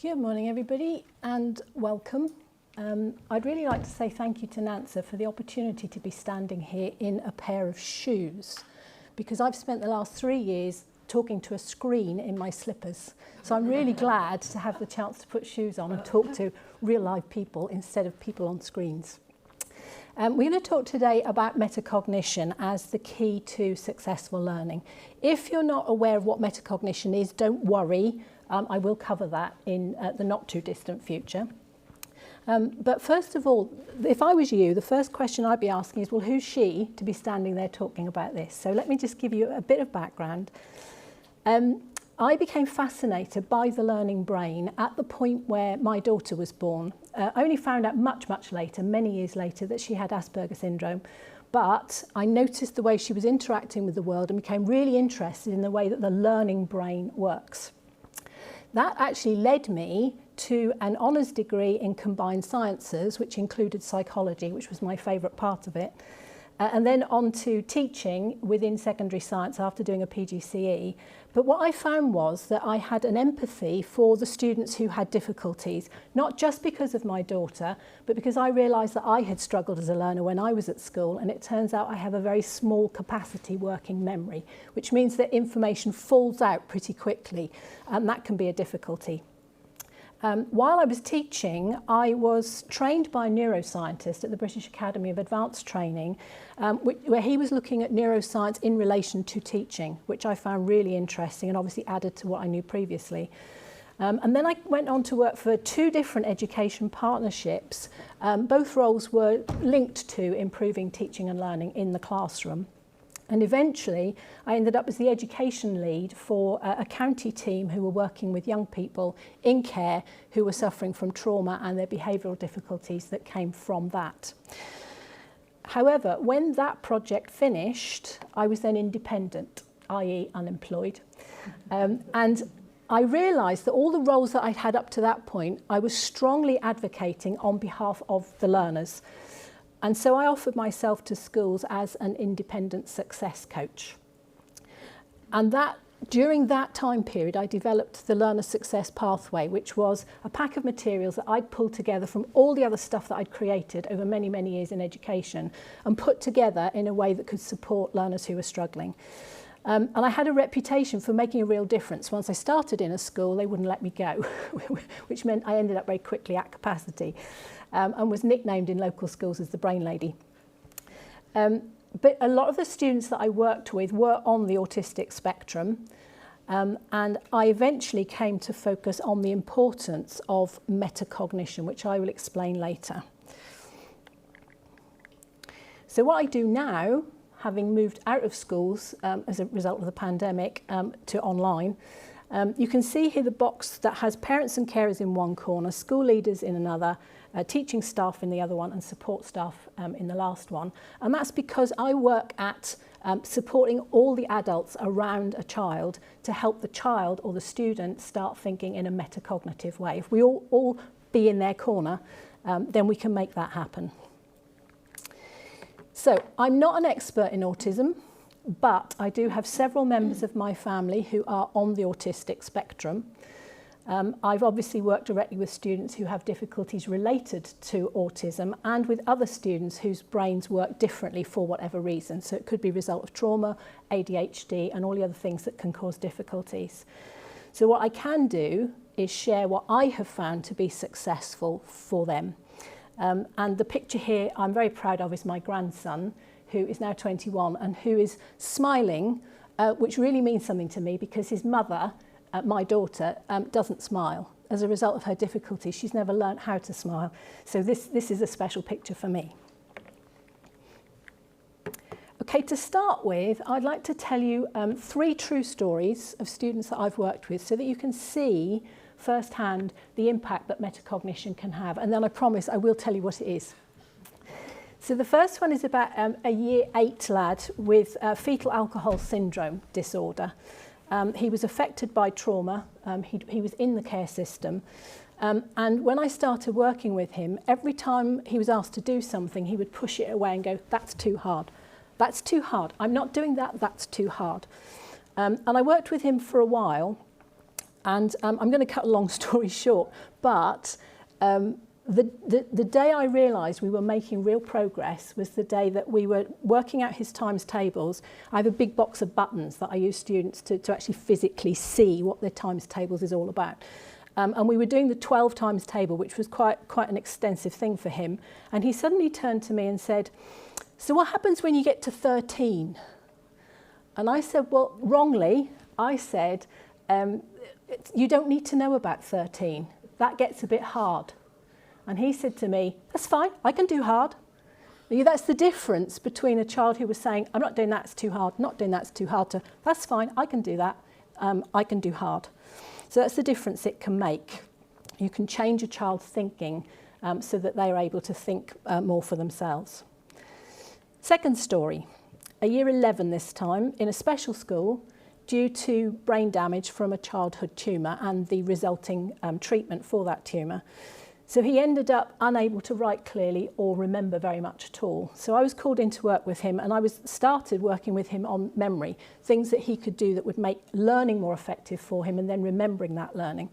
Good morning, everybody, and welcome. I'd really like to say thank you to Nancy for the opportunity to be standing here in a pair of shoes, because I've spent the last 3 years talking to a screen in my slippers. So I'm really glad to have the chance to put shoes on and talk to real live people instead of people on screens. We're going to talk today about metacognition as the key to successful learning. If you're not aware of what metacognition is, don't worry. I will cover that in the not too distant future. But first of all, if I was you, the first question I'd be asking is, well, who's she to be standing there talking about this? So let me just give you a bit of background. I became fascinated by the learning brain at the point where my daughter was born. I only found out much later, many years later, that she had Asperger's syndrome. But I noticed the way she was interacting with the world and became really interested in the way that the learning brain works. That actually led me to an honours degree in combined sciences, which included psychology, which was my favourite part of it, and then on to teaching within secondary science after doing a PGCE. But what I found was that I had an empathy for the students who had difficulties, not just because of my daughter, but because I realised that I had struggled as a learner when I was at school, and it turns out I have a very small capacity working memory, which means that information falls out pretty quickly, and that can be a difficulty. While I was teaching, I was trained by a neuroscientist at the British Academy of Advanced Training, where he was looking at neuroscience in relation to teaching, which I found really interesting and obviously added to what I knew previously. And then I went on to work for 2 different education partnerships. Both roles were linked to improving teaching and learning in the classroom. And eventually, I ended up as the education lead for a county team who were working with young people in care who were suffering from trauma and their behavioural difficulties that came from that. However, when that project finished, I was then independent, i.e. unemployed. And I realised that all the roles that I'd had up to that point, I was strongly advocating on behalf of the learners. And so I offered myself to schools as an independent success coach. And during that time period, I developed the Learner Success Pathway, which was a pack of materials that I'd pulled together from all the other stuff that I'd created over many years in education and put together in a way that could support learners who were struggling. And I had a reputation for making a real difference. Once I started in a school, they wouldn't let me go, which meant I ended up very quickly at capacity. And was nicknamed in local schools as the Brain Lady. But a lot of the students that I worked with were on the autistic spectrum, and I eventually came to focus on the importance of metacognition, which I will explain later. So what I do now, having moved out of schools as a result of the pandemic to online, you can see here the box that has parents and carers in one corner, school leaders in another, teaching staff in the other one, and support staff in the last one. And that's because I work at supporting all the adults around a child to help the child or the student start thinking in a metacognitive way. If we all be in their corner, then we can make that happen. So I'm not an expert in autism, but I do have several members of my family who are on the autistic spectrum. I've obviously worked directly with students who have difficulties related to autism and with other students whose brains work differently for whatever reason. So it could be a result of trauma, ADHD, and all the other things that can cause difficulties. So what I can do is share what I have found to be successful for them. And the picture here I'm very proud of is my grandson, who is now 21 and who is smiling, which really means something to me because his mother, my daughter, doesn't smile. As a result of her difficulties, she's never learnt how to smile. So this is a special picture for me. Okay, to start with, I'd like to tell you 3 true stories of students that I've worked with so that you can see firsthand the impact that metacognition can have. And then I promise I will tell you what it is. So the first one is about a year 8 lad with fetal alcohol syndrome disorder. He was affected by trauma. He was in the care system. And when I started working with him, every time he was asked to do something, he would push it away and go, that's too hard. That's too hard. I'm not doing that. That's too hard. And I worked with him for a while. And I'm going to cut a long story short, but the day I realised we were making real progress was the day that we were working out his times tables. I have a big box of buttons that I use students to actually physically see what their times tables is all about. And we were doing the 12 times table, which was quite an extensive thing for him. And he suddenly turned to me and said, "So what happens when you get to 13? And I said, well, wrongly, I said, you don't need to know about 13. That gets a bit hard. And he said to me, that's fine, I can do hard. That's the difference between a child who was saying, I'm not doing that, it's too hard, not doing that, it's too hard, to, that's fine, I can do that, I can do hard. So that's the difference it can make. You can change a child's thinking so that they are able to think more for themselves. Second story, a year 11 this time, in a special school, due to brain damage from a childhood tumour and the resulting treatment for that tumour. So he ended up unable to write clearly or remember very much at all. So I was called in to work with him, and I started working with him on memory, things that he could do that would make learning more effective for him and then remembering that learning.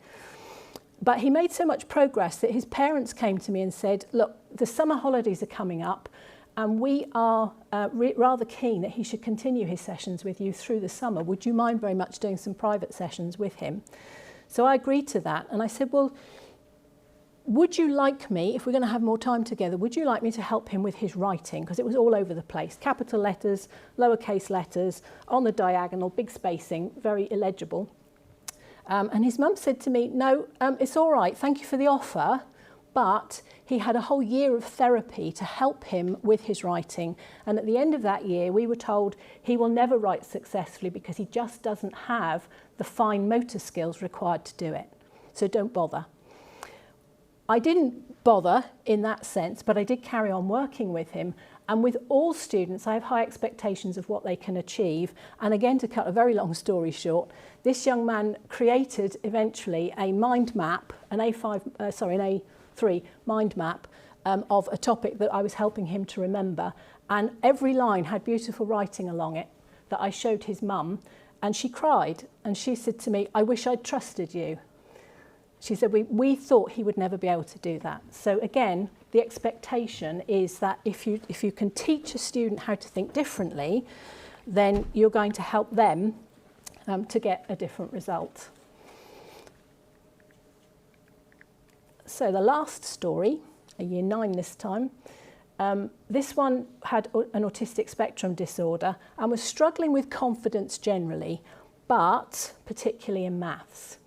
But he made so much progress that his parents came to me and said, look, the summer holidays are coming up, and we are rather keen that he should continue his sessions with you through the summer. Would you mind very much doing some private sessions with him? So I agreed to that, and I said, well, would you like me, if we're going to have more time together, would you like me to help him with his writing? Because it was all over the place. Capital letters, lowercase letters, on the diagonal, big spacing, very illegible. And his mum said to me, no, it's all right, thank you for the offer, but he had a whole year of therapy to help him with his writing. And at the end of that year, we were told he will never write successfully because he just doesn't have the fine motor skills required to do it. So don't bother. I didn't bother in that sense, but I did carry on working with him. And with all students, I have high expectations of what they can achieve. And again, to cut a very long story short, this young man created eventually a mind map, an A3 mind map of a topic that I was helping him to remember. And every line had beautiful writing along it that I showed his mum. And she cried. And she said to me, I wish I'd trusted you. She said, we thought he would never be able to do that. So again, the expectation is that if you can teach a student how to think differently, then you're going to help them to get a different result. So the last story, a year 9 this time, this one had an autistic spectrum disorder and was struggling with confidence generally, but particularly in maths.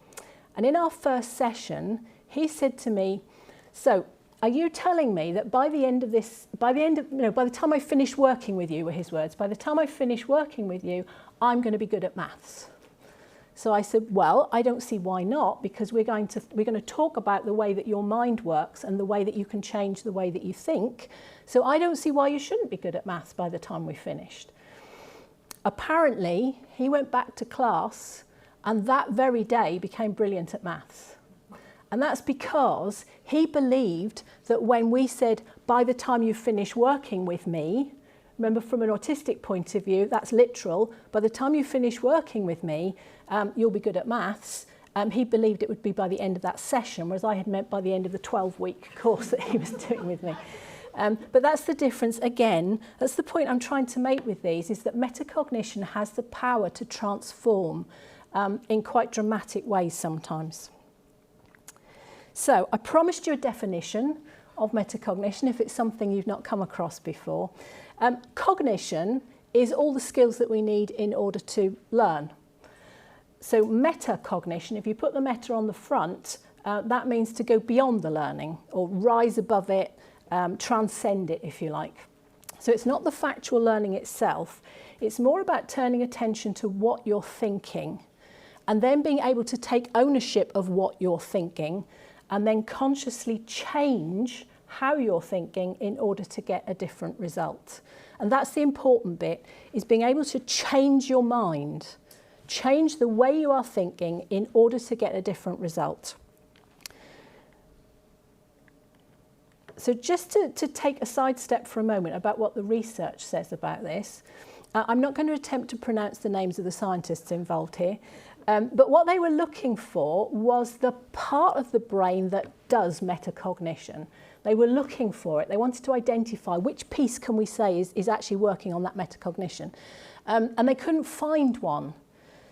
And in our first session, he said to me, so are you telling me that by the time I finish working with you, were his words, by the time I finish working with you, I'm going to be good at maths? So I said, well, I don't see why not, because we're going to talk about the way that your mind works and the way that you can change the way that you think. So I don't see why you shouldn't be good at maths by the time we finished. Apparently, he went back to class and that very day became brilliant at maths. And that's because he believed that when we said, by the time you finish working with me, remember from an autistic point of view, that's literal, by the time you finish working with me, you'll be good at maths. He believed it would be by the end of that session, whereas I had meant by the end of the 12-week course that he was doing with me. But that's the difference. Again, that's the point I'm trying to make with these, is that metacognition has the power to transform in quite dramatic ways sometimes. So I promised you a definition of metacognition if it's something you've not come across before. Cognition is all the skills that we need in order to learn. So metacognition, if you put the meta on the front, that means to go beyond the learning or rise above it, transcend it, if you like. So it's not the factual learning itself. It's more about turning attention to what you're thinking and then being able to take ownership of what you're thinking and then consciously change how you're thinking in order to get a different result. And that's the important bit, is being able to change your mind, change the way you are thinking in order to get a different result. So just to take a sidestep for a moment about what the research says about this, I'm not going to attempt to pronounce the names of the scientists involved here, But what they were looking for was the part of the brain that does metacognition. They were looking for it. They wanted to identify which piece can we say is actually working on that metacognition. And they couldn't find one.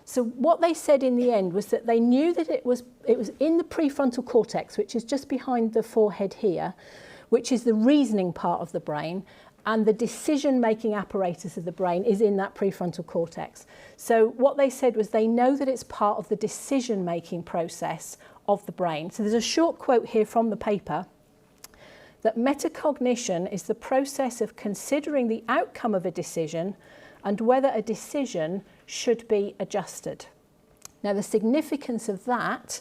So what they said in the end was that they knew that it was in the prefrontal cortex, which is just behind the forehead here, which is the reasoning part of the brain, and the decision-making apparatus of the brain is in that prefrontal cortex. So what they said was they know that it's part of the decision-making process of the brain. So there's a short quote here from the paper that metacognition is the process of considering the outcome of a decision and whether a decision should be adjusted. Now, the significance of that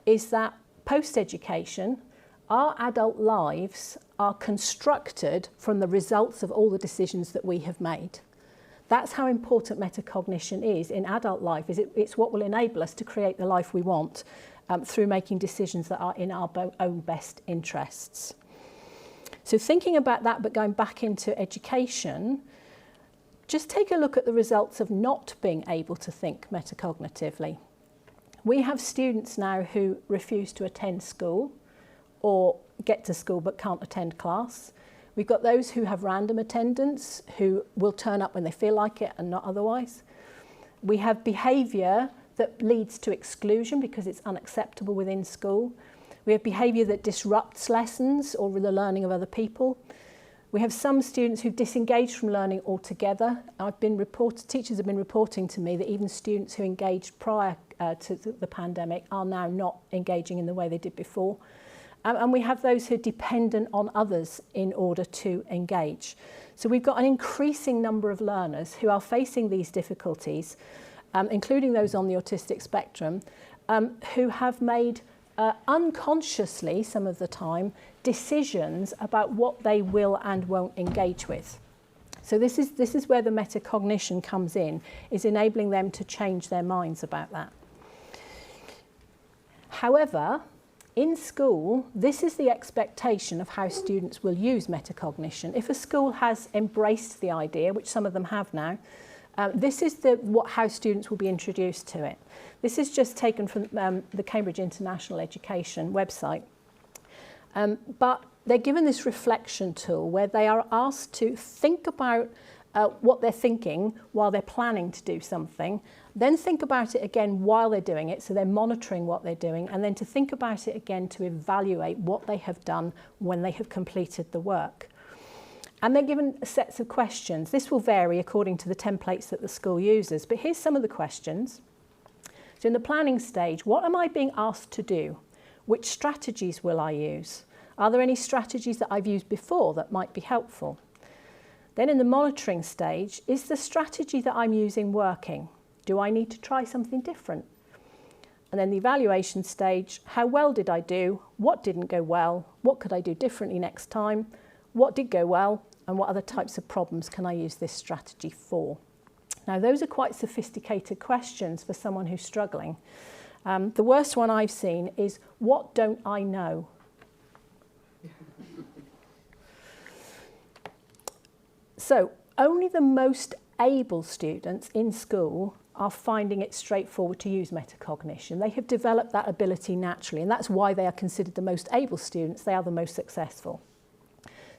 is that post-education, our adult lives are constructed from the results of all the decisions that we have made. That's how important metacognition is in adult life. It's what will enable us to create the life we want through making decisions that are in our own best interests. So thinking about that, but going back into education, just take a look at the results of not being able to think metacognitively. We have students now who refuse to attend school or get to school but can't attend class. We've got those who have random attendance, who will turn up when they feel like it and not otherwise. We have behaviour that leads to exclusion because it's unacceptable within school. We have behaviour that disrupts lessons or the learning of other people. We have some students who've disengaged from learning altogether. Teachers have been reporting to me that even students who engaged prior to the pandemic are now not engaging in the way they did before. And we have those who are dependent on others in order to engage. So we've got an increasing number of learners who are facing these difficulties, including those on the autistic spectrum, who have made unconsciously, some of the time, decisions about what they will and won't engage with. So this is where the metacognition comes in, is enabling them to change their minds about that. However, in school, this is the expectation of how students will use metacognition. If a school has embraced the idea, which some of them have now, this is how students will be introduced to it. This is just taken from the Cambridge International Education website. But they're given this reflection tool where they are asked to think about what they're thinking while they're planning to do something, then think about it again while they're doing it, so they're monitoring what they're doing, and then to think about it again to evaluate what they have done when they have completed the work. And they're given sets of questions. This will vary according to the templates that the school uses, but here's some of the questions. So in the planning stage, what am I being asked to do? Which strategies will I use? Are there any strategies that I've used before that might be helpful? Then in the monitoring stage, is the strategy that I'm using working? Do I need to try something different? And then the evaluation stage, how well did I do? What didn't go well? What could I do differently next time? What did go well? And what other types of problems can I use this strategy for? Now, those are quite sophisticated questions for someone who's struggling. The worst one I've seen is, what don't I know? So only the most able students in school are finding it straightforward to use metacognition. They have developed that ability naturally, and that's why they are considered the most able students. They are the most successful.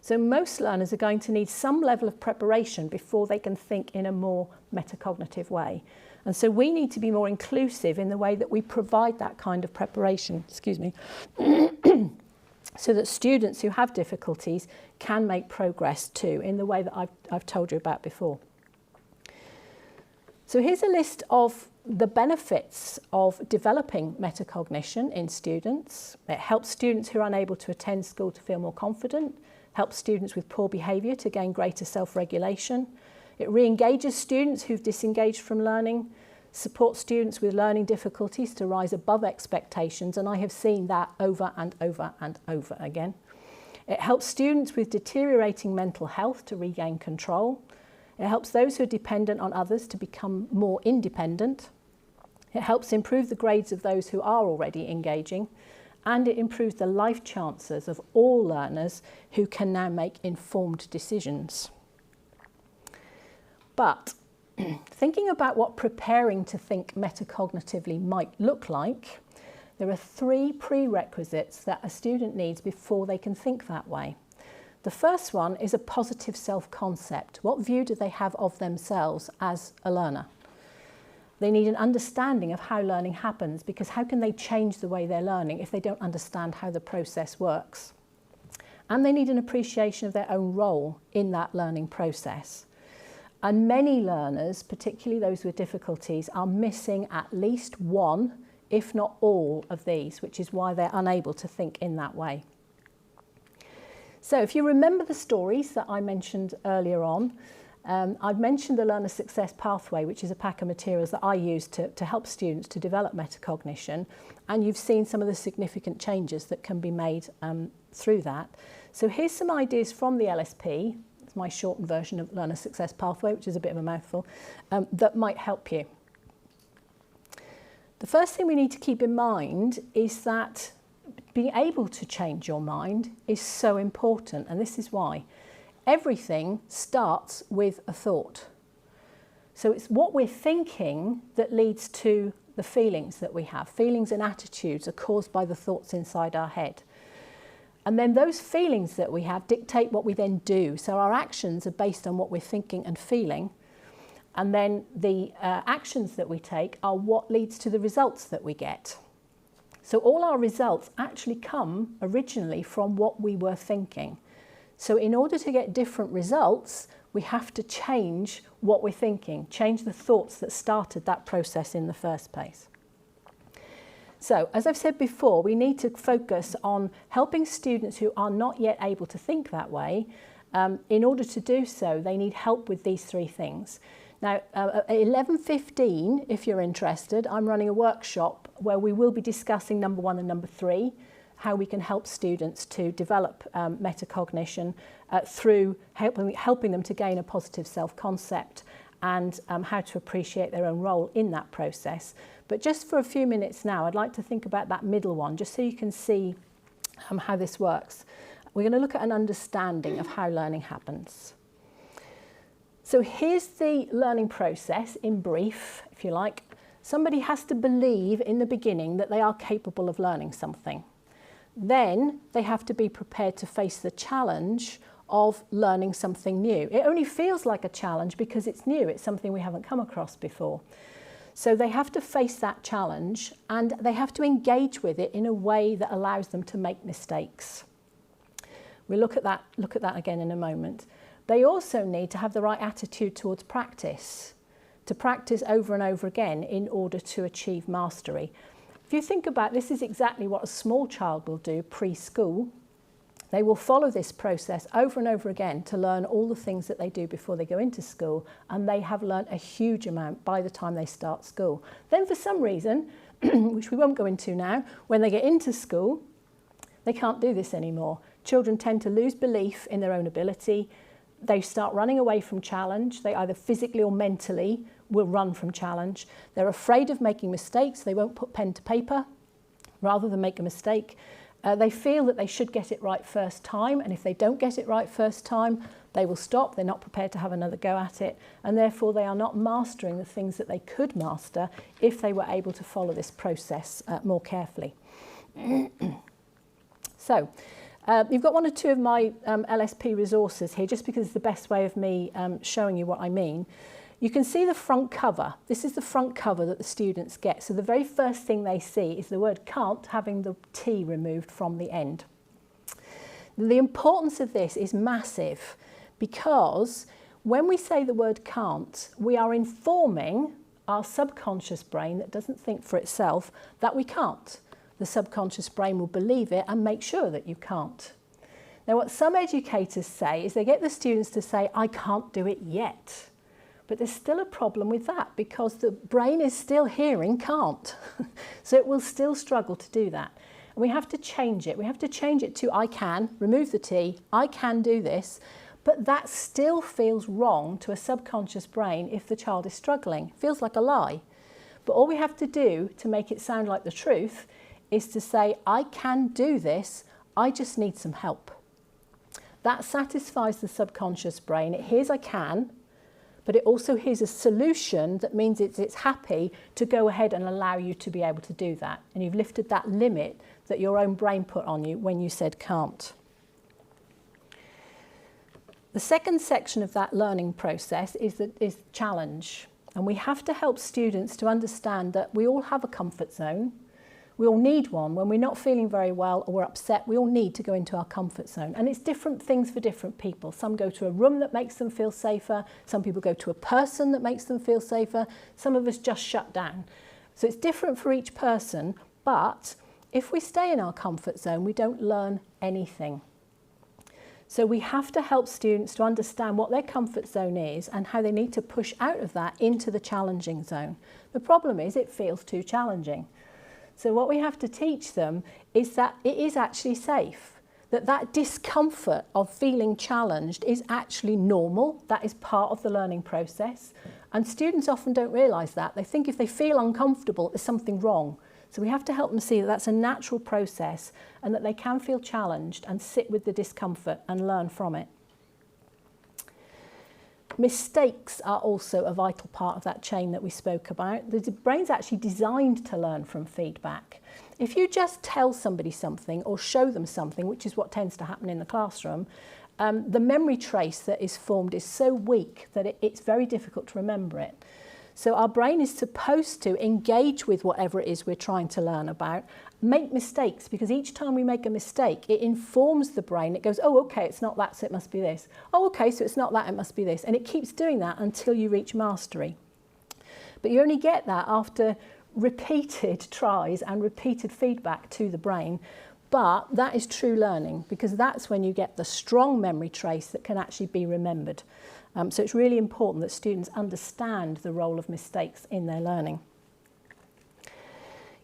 So most learners are going to need some level of preparation before they can think in a more metacognitive way. And so we need to be more inclusive in the way that we provide that kind of preparation, so that students who have difficulties can make progress too, in the way that I've told you about before. So here's a list of the benefits of developing metacognition in students. It helps students who are unable to attend school to feel more confident, helps students with poor behaviour to gain greater self-regulation. It re-engages students who've disengaged from learning, supports students with learning difficulties to rise above expectations, and I have seen that over and over and over again. It helps students with deteriorating mental health to regain control. It helps those who are dependent on others to become more independent. It helps improve the grades of those who are already engaging, and it improves the life chances of all learners who can now make informed decisions. But thinking about what preparing to think metacognitively might look like, there are 3 prerequisites that a student needs before they can think that way. The first one is a positive self-concept. What view do they have of themselves as a learner? They need an understanding of how learning happens, because how can they change the way they're learning if they don't understand how the process works? And they need an appreciation of their own role in that learning process. And many learners, particularly those with difficulties, are missing at least one, if not all, of these, which is why they're unable to think in that way. So if you remember the stories that I mentioned earlier on, I've mentioned the Learner Success Pathway, which is a pack of materials that I use to help students to develop metacognition, and you've seen some of the significant changes that can be made through that. So here's some ideas from the LSP, it's my shortened version of Learner Success Pathway, which is a bit of a mouthful, that might help you. The first thing we need to keep in mind is that being able to change your mind is so important, and this is why. Everything starts with a thought. So it's what we're thinking that leads to the feelings that we have. Feelings and attitudes are caused by the thoughts inside our head. And then those feelings that we have dictate what we then do. So our actions are based on what we're thinking and feeling. And then the actions that we take are what leads to the results that we get. So all our results actually come originally from what we were thinking. So in order to get different results, we have to change what we're thinking, change the thoughts that started that process in the first place. So, as I've said before, we need to focus on helping students who are not yet able to think that way. In order to do so, they need help with these 3 things. Now, at 11:15, if you're interested, I'm running a workshop where we will be discussing number 1 and number 3, how we can help students to develop metacognition through helping them to gain a positive self-concept and how to appreciate their own role in that process. But just for a few minutes now, I'd like to think about that middle one, just so you can see how this works. We're going to look at an understanding of how learning happens. So here's the learning process in brief, if you like. Somebody has to believe in the beginning that they are capable of learning something. Then they have to be prepared to face the challenge of learning something new. It only feels like a challenge because it's new. It's something we haven't come across before. So they have to face that challenge and they have to engage with it in a way that allows them to make mistakes. We'll look at that again in a moment. They also need to have the right attitude towards practice, to practice over and over again in order to achieve mastery. If you think about this, is exactly what a small child will do preschool. They will follow this process over and over again to learn all the things that they do before they go into school, and they have learned a huge amount by the time they start school. Then for some reason, which we won't go into now, when they get into school, they can't do this anymore. Children tend to lose belief in their own ability. They start running away from challenge. They either physically or mentally will run from challenge. They're afraid of making mistakes. They won't put pen to paper rather than make a mistake. They feel that they should get it right first time, and if they don't get it right first time, they will stop. They're not prepared to have another go at it, and therefore they are not mastering the things that they could master if they were able to follow this process more carefully. So, you've got 1 or 2 of my LSP resources here, just because it's the best way of me showing you what I mean. You can see the front cover. This is the front cover that the students get. So the very first thing they see is the word can't having the T removed from the end. The importance of this is massive, because when we say the word can't, we are informing our subconscious brain that doesn't think for itself that we can't. The subconscious brain will believe it and make sure that you can't. Now, what some educators say is they get the students to say, I can't do it yet. But there's still a problem with that, because the brain is still hearing can't. So it will still struggle to do that. And we have to change it. We have to change it to I can, remove the T, I can do this. But that still feels wrong to a subconscious brain if the child is struggling. It feels like a lie. But all we have to do to make it sound like the truth is to say, I can do this, I just need some help. That satisfies the subconscious brain. It hears I can, but it also hears a solution that means it's happy to go ahead and allow you to be able to do that. And you've lifted that limit that your own brain put on you when you said can't. The second section of that learning process is challenge. And we have to help students to understand that we all have a comfort zone. We all need one. When we're not feeling very well or we're upset, we all need to go into our comfort zone. And it's different things for different people. Some go to a room that makes them feel safer. Some people go to a person that makes them feel safer. Some of us just shut down. So it's different for each person. But if we stay in our comfort zone, we don't learn anything. So we have to help students to understand what their comfort zone is and how they need to push out of that into the challenging zone. The problem is it feels too challenging. So what we have to teach them is that it is actually safe, that discomfort of feeling challenged is actually normal. That is part of the learning process. And students often don't realise that. They think if they feel uncomfortable, there's something wrong. So we have to help them see that that's a natural process and that they can feel challenged and sit with the discomfort and learn from it. Mistakes are also a vital part of that chain that we spoke about. The brain's actually designed to learn from feedback. If you just tell somebody something or show them something, which is what tends to happen in the classroom, the memory trace that is formed is so weak that it's very difficult to remember it. So our brain is supposed to engage with whatever it is we're trying to learn about, make mistakes, because each time we make a mistake, it informs the brain. It goes, oh, okay, it's not that, so it must be this. Oh, okay, so it's not that, it must be this. And it keeps doing that until you reach mastery. But you only get that after repeated tries and repeated feedback to the brain. But that is true learning, because that's when you get the strong memory trace that can actually be remembered. So it's really important that students understand the role of mistakes in their learning.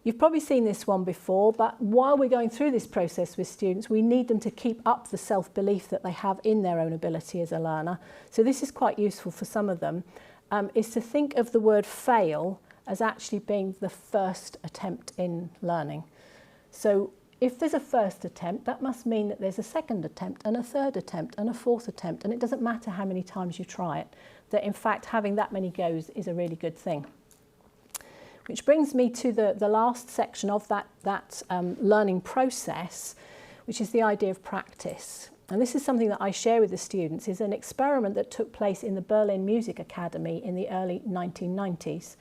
You've probably seen this one before, but while we're going through this process with students, we need them to keep up the self-belief that they have in their own ability as a learner. So this is quite useful for some of them, is to think of the word fail as actually being the first attempt in learning. So if there's a first attempt, that must mean that there's a second attempt and a third attempt and a fourth attempt, and it doesn't matter how many times you try it, that in fact having that many goes is a really good thing. Which brings me to the last section of that learning process, which is the idea of practice. And this is something that I share with the students, is an experiment that took place in the Berlin Music Academy in the early 1990s,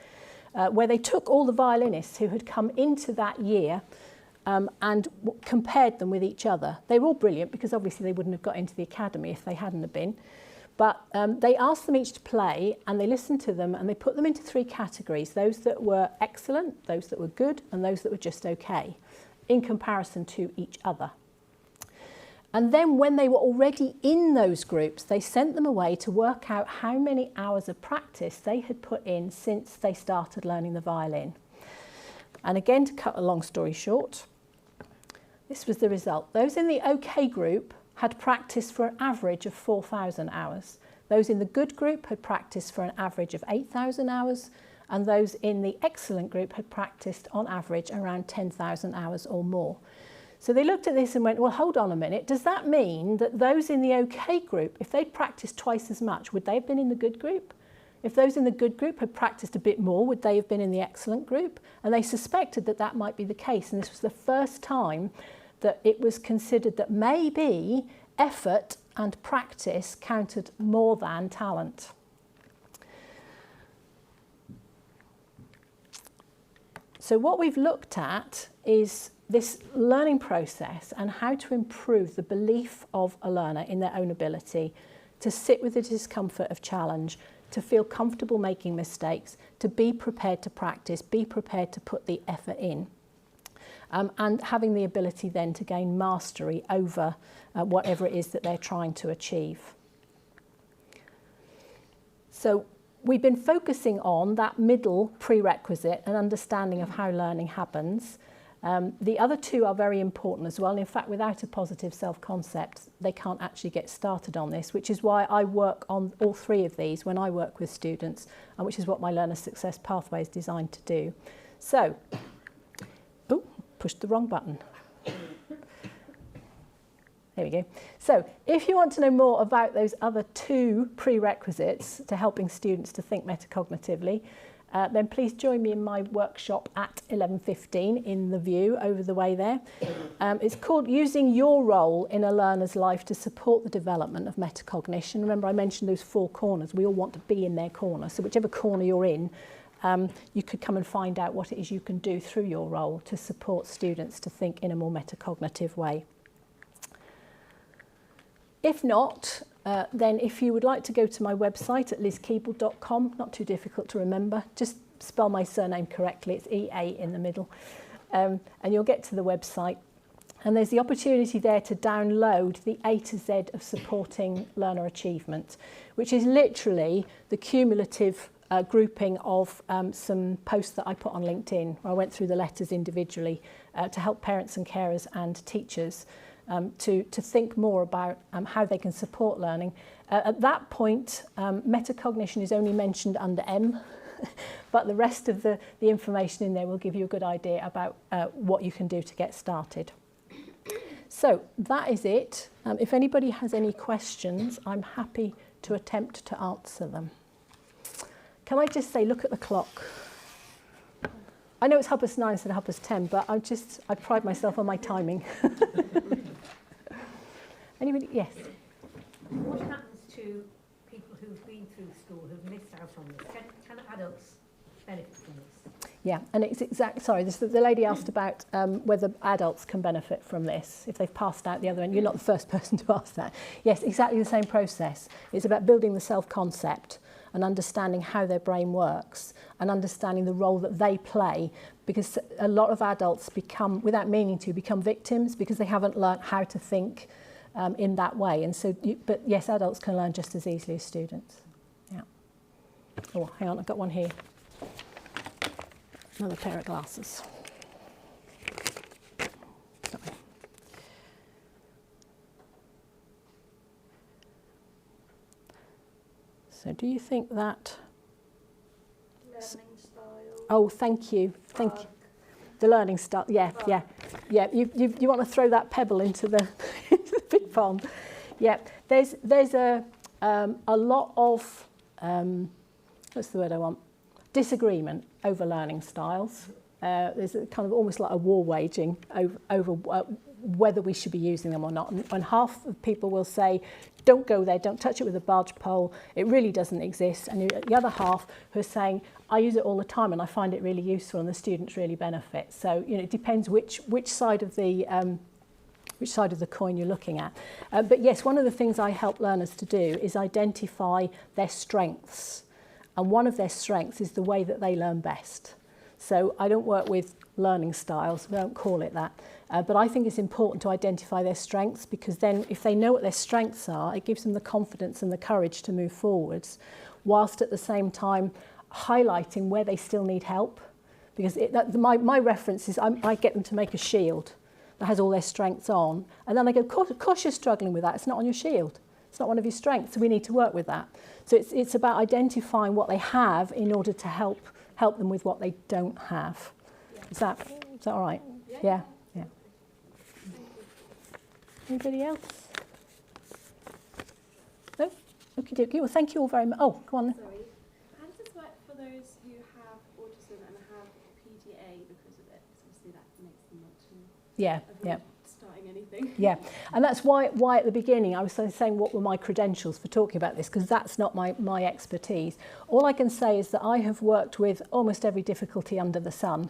where they took all the violinists who had come into that year and compared them with each other. They were all brilliant, because obviously they wouldn't have got into the academy if they hadn't have been. But they asked them each to play, and they listened to them, and they put them into three categories: those that were excellent, those that were good, and those that were just okay, in comparison to each other. And then when they were already in those groups, they sent them away to work out how many hours of practice they had put in since they started learning the violin. And again, to cut a long story short, this was the result. Those in the OK group had practiced for an average of 4,000 hours. Those in the good group had practiced for an average of 8,000 hours, and those in the excellent group had practiced on average around 10,000 hours or more. So they looked at this and went, well, hold on a minute. Does that mean that those in the OK group, if they'd practiced twice as much, would they have been in the good group? If those in the good group had practiced a bit more, would they have been in the excellent group? And they suspected that that might be the case. And this was the first time that it was considered that maybe effort and practice counted more than talent. So what we've looked at is this learning process and how to improve the belief of a learner in their own ability to sit with the discomfort of challenge, to feel comfortable making mistakes, to be prepared to practice, be prepared to put the effort in. And having the ability then to gain mastery over whatever it is that they're trying to achieve. So we've been focusing on that middle prerequisite and understanding of how learning happens. The other two are very important as well. And in fact, without a positive self-concept, they can't actually get started on this, which is why I work on all three of these when I work with students, and which is what my Learner Success Pathway is designed to do. So, pushed the wrong button. There we go. So if you want to know more about those other 2 prerequisites to helping students to think metacognitively, then please join me in my workshop at 11:15 in the view over the way there. It's called Using Your Role in a Learner's Life to Support the Development of Metacognition. Remember, I mentioned those 4 corners. We all want to be in their corner. So whichever corner you're in, you could come and find out what it is you can do through your role to support students to think in a more metacognitive way. If not, then if you would like to go to my website at lizkeable.com, not too difficult to remember, just spell my surname correctly, it's EA in the middle, and you'll get to the website. And there's the opportunity there to download the A to Z of supporting learner achievement, which is literally the cumulative grouping of some posts that I put on LinkedIn, where I went through the letters individually to help parents and carers and teachers to think more about how they can support learning. At that point, metacognition is only mentioned under M, but the rest of the information in there will give you a good idea about what you can do to get started. So that is it. If anybody has any questions, I'm happy to attempt to answer them. Can I just say, look at the clock. I know it's 9:30 instead of 10:30, but I pride myself on my timing. Anybody? Yes. What happens to people who've been through school who've missed out on this? Can adults benefit from this? Yeah, and it's the lady asked about whether adults can benefit from this if they've passed out the other end. You're not the first person to ask that. Yes, exactly the same process. It's about building the self-concept and understanding how their brain works and understanding the role that they play, because a lot of adults become, without meaning to, become victims because they haven't learnt how to think in that way. And so, but yes, adults can learn just as easily as students. Yeah. Oh, hang on, I've got one here. Another pair of glasses. Sorry. So do you think that... Learning style. Oh, thank you. Thank you. The learning style. Yeah, yeah. Yeah, you want to throw that pebble into the, into the big pond. Yeah, there's a lot of, what's the word I want? Disagreement over learning styles. There's a kind of almost like a war waging over whether we should be using them or not. And half of people will say, don't go there, don't touch it with a barge pole, it really doesn't exist. And the other half who are saying, I use it all the time and I find it really useful and the students really benefit. So, you know, it depends which side of the coin you're looking at. But yes, one of the things I help learners to do is identify their strengths. And one of their strengths is the way that they learn best. So I don't work with learning styles, we don't call it that. But I think it's important to identify their strengths, because then if they know what their strengths are, it gives them the confidence and the courage to move forwards, whilst at the same time highlighting where they still need help. Because my reference is I get them to make a shield that has all their strengths on. And then I go, of course you're struggling with that, it's not on your shield. It's not one of your strengths, so we need to work with that. So it's about identifying what they have in order to help them with what they don't have. Yeah. Is that all right? Yeah. Yeah. Anybody else? No? Okay. Well, thank you all very much. Oh, go on. Sorry. How does this work for those who have autism and have PDA because of it? Because obviously that makes them want to avoid starting anything. Yeah, and that's why at the beginning I was saying what were my credentials for talking about this, because that's not my expertise. All I can say is that I have worked with almost every difficulty under the sun,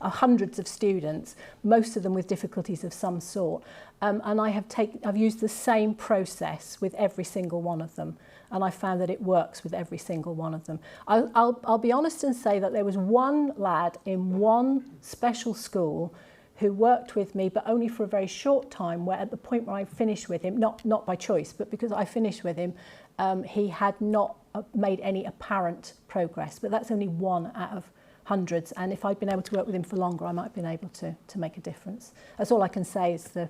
hundreds of students, most of them with difficulties of some sort, and I've used the same process with every single one of them, and I found that it works with every single one of them. I'll be honest and say that there was one lad in one special school who worked with me, but only for a very short time, where at the point where I finished with him, not by choice, but because I finished with him, he had not made any apparent progress. But that's only one out of hundreds. And if I'd been able to work with him for longer, I might have been able to make a difference. That's all I can say is the...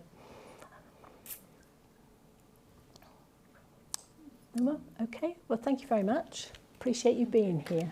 Okay, well, thank you very much. Appreciate you being here.